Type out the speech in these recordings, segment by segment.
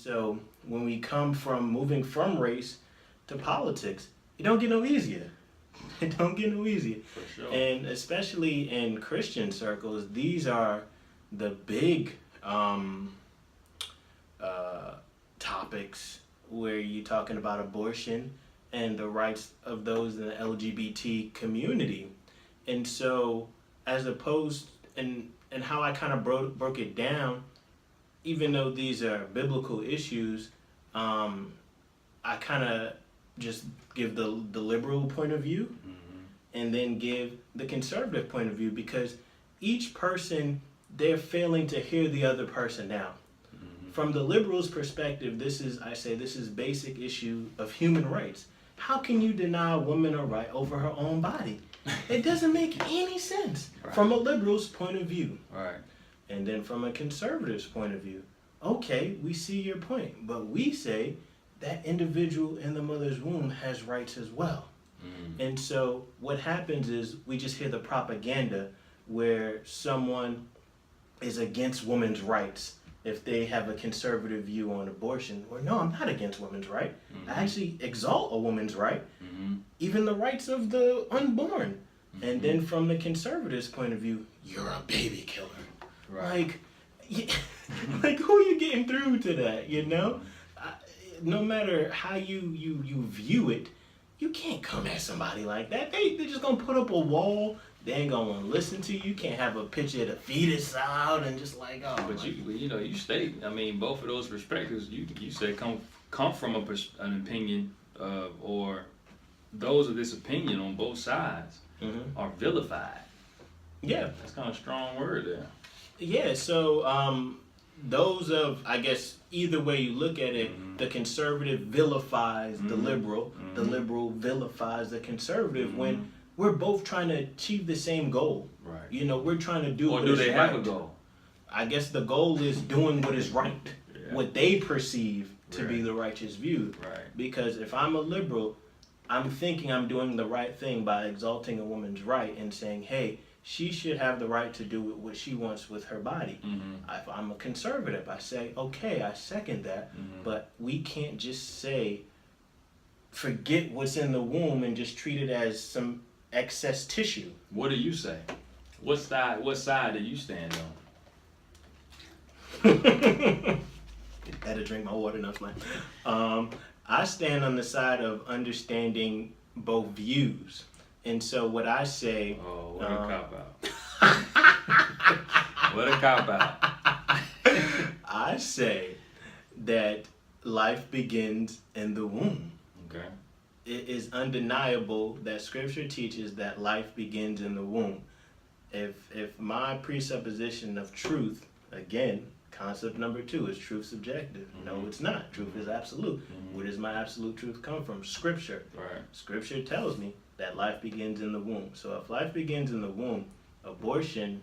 so when we come from moving from race to politics, it don't get no easier. It don't get no easier. For sure. And especially in Christian circles, these are the big topics where you're talking about abortion and the rights of those in the LGBT community. And so, as opposed, and how I kind of broke it down, even though these are biblical issues, I kind of just give the liberal point of view and then give the conservative point of view, because each person, they're failing to hear the other person out. From the liberals' perspective, this is basic issue of human rights. How can you deny a woman a right over her own body? It doesn't make any sense from a liberal's point of view. Right. And then from a conservative's point of view, okay, we see your point, but we say that individual in the mother's womb has rights as well. And so what happens is we just hear the propaganda where someone is against women's rights if they have a conservative view on abortion. Or no, I'm not against women's right. I actually exalt a woman's right, even the rights of the unborn. And then from the conservative's point of view, you're a baby killer. Like, like who are you getting through to that, you know? No matter how you view it, you can't come at somebody like that. They're just gonna put up a wall. They ain't gonna want to listen to you. You can't have a picture of the fetus out and just like, oh. But you state, I mean, both of those perspectives, you say come from an opinion or those of this opinion on both sides are vilified. Yeah. That's kind of a strong word there. Yeah, so those of, I guess, either way you look at it, the conservative vilifies the liberal vilifies the conservative when we're both trying to achieve the same goal. Right. You know, we're trying to do or what do is they right. have a goal? I guess the goal is doing what is right, what they perceive to be Right. the righteous view. Right. Because if I'm a liberal, I'm thinking I'm doing the right thing by exalting a woman's right and saying, hey, she should have the right to do what she wants with her body. If I'm a conservative, I say, okay, I second that, but we can't just say, forget what's in the womb and just treat it as some excess tissue. What do you say? What side do you stand on? Had to drink my water enough, man. I stand on the side of understanding both views. And so what I say... Oh, what a cop-out. What a cop-out. I say that life begins in the womb. Okay. It is undeniable that Scripture teaches that life begins in the womb. If my presupposition of truth, again, concept number 2 is truth subjective. No, it's not. Truth is absolute. Where does my absolute truth come from? Scripture. Right. Scripture tells me that life begins in the womb. So if life begins in the womb, abortion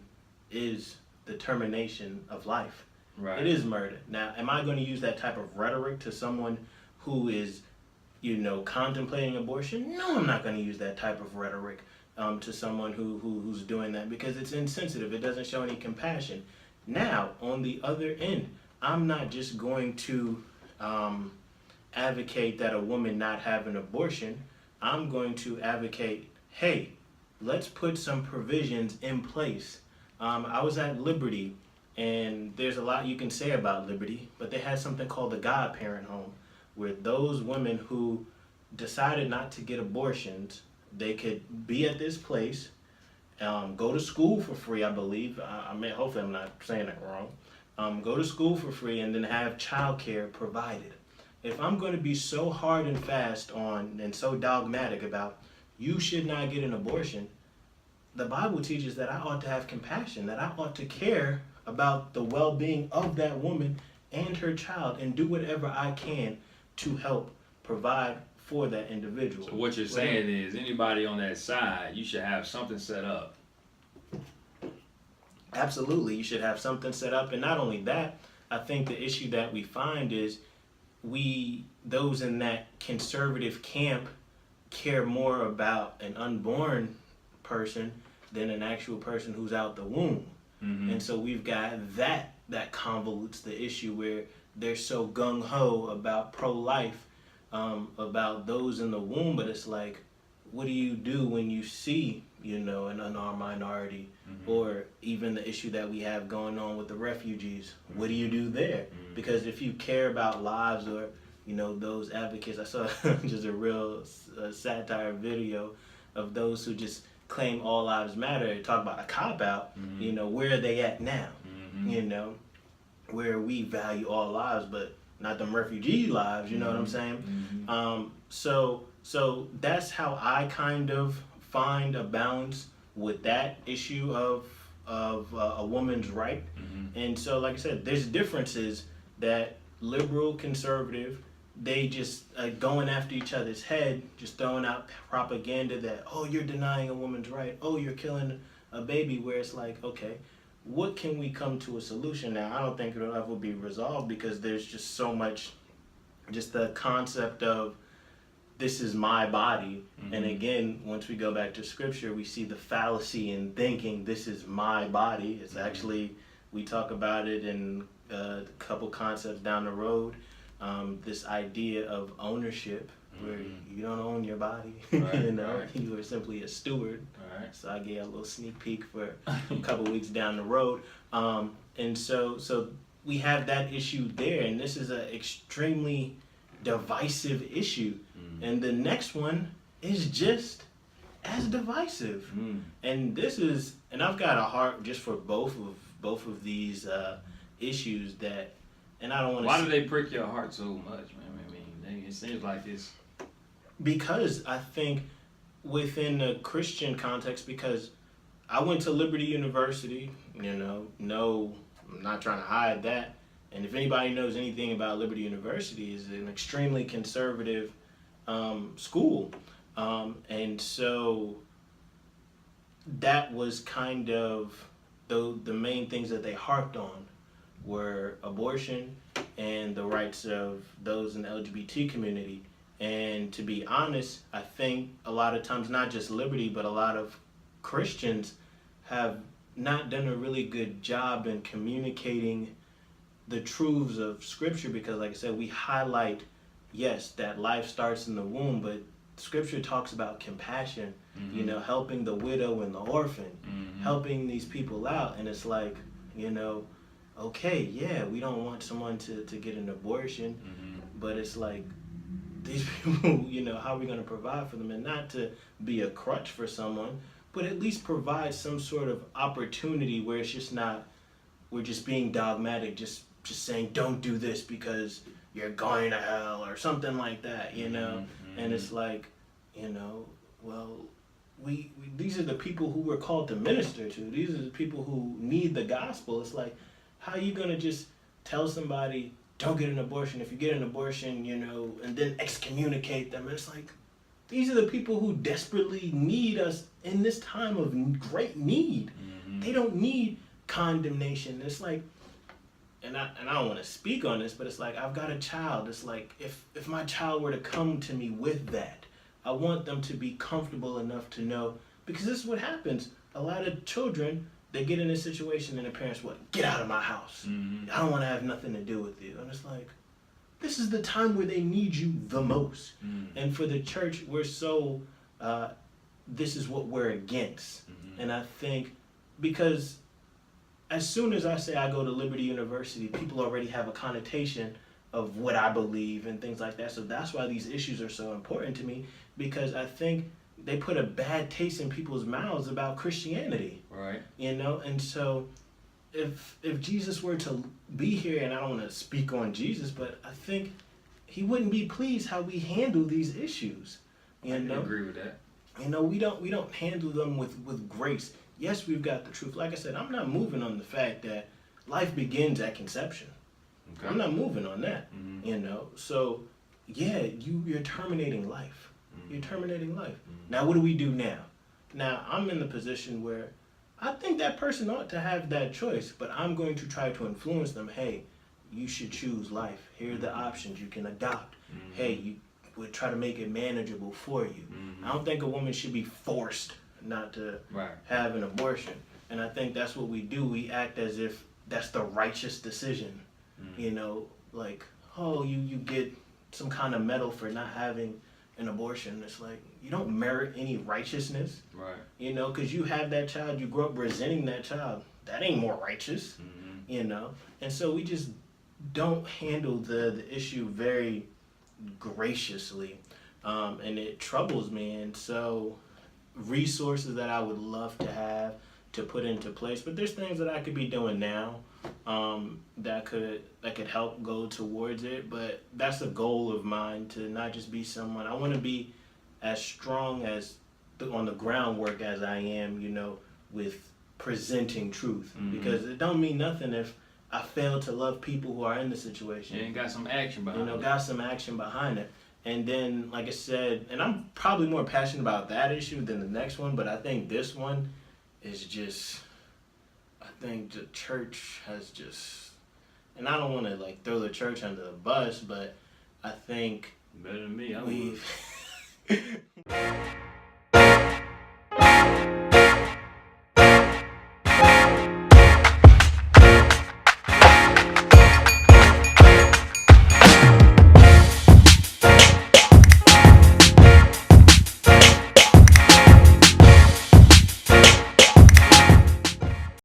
is the termination of life. Right. It is murder. Now, am I going to use that type of rhetoric to someone who is, contemplating abortion? No, I'm not going to use that type of rhetoric to someone who's doing that, because it's insensitive. It doesn't show any compassion. Now, on the other end, I'm not just going to advocate that a woman not have an abortion. I'm going to advocate, hey, let's put some provisions in place. I was at Liberty, and there's a lot you can say about Liberty, but they had something called the godparent home, where those women who decided not to get abortions, they could be at this place, go to school for free, I believe. Hopefully I'm not saying that wrong. Go to school for free and then have childcare provided. If I'm going to be so hard and fast on and so dogmatic about you should not get an abortion, the Bible teaches that I ought to have compassion, that I ought to care about the well-being of that woman and her child and do whatever I can to help provide for that individual. So what you're saying is anybody on that side, you should have something set up. Absolutely, you should have something set up. And not only that, I think the issue that we find is those in that conservative camp care more about an unborn person than an actual person who's out the womb. And so we've got that convolutes the issue where they're so gung-ho about pro-life, about those in the womb, but it's like, what do you do when you see, you know, an unarmed minority, or even the issue that we have going on with the refugees? What do you do there? Because if you care about lives, or, you know, those advocates, I saw just a real satire video of those who just claim all lives matter, talk about a cop-out, you know, where are they at now? You know, where we value all lives, but not them refugee lives, you know what I'm saying? So that's how I kind of find a balance with that issue of a woman's right. And so, like I said, there's differences that liberal, conservative, they just going after each other's head, just throwing out propaganda that, oh, you're denying a woman's right, oh, you're killing a baby, where it's like, okay, what can we come to a solution now? I don't think it'll ever be resolved, because there's just so much, just the concept of this is my body. And again, once we go back to scripture, we see the fallacy in thinking this is my body. It's actually, we talk about it in a couple concepts down the road, this idea of ownership, where you don't own your body, you know, you are simply a steward. So I gave a little sneak peek for a couple weeks down the road. And so we have that issue there, and this is an extremely divisive issue. And the next one is just as divisive. And this is, and I've got a heart just for both of these issues that, and I don't want to. Why do they prick your heart so much, man? I mean, it seems like it's because I think within the Christian context, because I went to Liberty University, you know, no, I'm not trying to hide that. And if anybody knows anything about Liberty University, it's an extremely conservative school. And so that was kind of the main things that they harped on were abortion and the rights of those in the LGBT community. And to be honest, I think a lot of times, not just Liberty, but a lot of Christians have not done a really good job in communicating the truths of Scripture, because like I said, we highlight, yes, that life starts in the womb, but Scripture talks about compassion, you know, helping the widow and the orphan, helping these people out. And it's like, you know, okay, yeah, we don't want someone to get an abortion, but it's like, these people, you know, how are we going to provide for them? And not to be a crutch for someone, but at least provide some sort of opportunity where it's just not, we're just being dogmatic, just saying don't do this because you're going to hell or something like that, you know? And it's like, you know, well, we these are the people who we're called to minister to. These are the people who need the gospel. It's like, how are you going to just tell somebody, don't get an abortion, if you get an abortion, you know, and then excommunicate them? And it's like, these are the people who desperately need us in this time of great need. They don't need condemnation. It's like, and I don't want to speak on this, but it's like, I've got a child. It's like, if my child were to come to me with that, I want them to be comfortable enough to know, because this is what happens. A lot of children, they get in a situation and their parents, what? Get out of my house. I don't want to have nothing to do with you. And it's like, this is the time where they need you the most. And for the church, we're so, this is what we're against. And I think, because as soon as I say I go to Liberty University, people already have a connotation of what I believe and things like that. So that's why these issues are so important to me, because I think they put a bad taste in people's mouths about Christianity. right. You know, and so if Jesus were to be here, and I don't want to speak on Jesus, but I think he wouldn't be pleased how we handle these issues. You I know, agree with that. you know, we don't handle them with grace. Yes, we've got the truth. Like I said, I'm not moving on the fact that life begins at conception. Okay. I'm not moving on that. You know, so yeah, you're terminating life. You're terminating life. Now, what do we do now? Now, I'm in the position where I think that person ought to have that choice, but I'm going to try to influence them. Hey, you should choose life. Here are the options you can adopt. Hey, you would try to make it manageable for you. I don't think a woman should be forced not to have an abortion. And I think that's what we do. We act as if that's the righteous decision. You know, like, oh, you get some kind of medal for not having an abortion. It's like, you don't merit any righteousness, Right. you know, because you have that child, you grew up resenting that child. That ain't more righteous, you know. And so we just don't handle the issue very graciously, and it troubles me. And so resources that I would love to have to put into place, but there's things that I could be doing now, that could help go towards it. But that's a goal of mine, to not just be someone. I want to be as strong as on the groundwork as I am, you know, with presenting truth, because it don't mean nothing if I fail to love people who are in the situation. Yeah, and got some action behind it. Got some action behind it. And then, like I said, and I'm probably more passionate about that issue than the next one, but I think this one is just, I think the church has just, and I don't want to like throw the church under the bus, but I think Better than me, I we've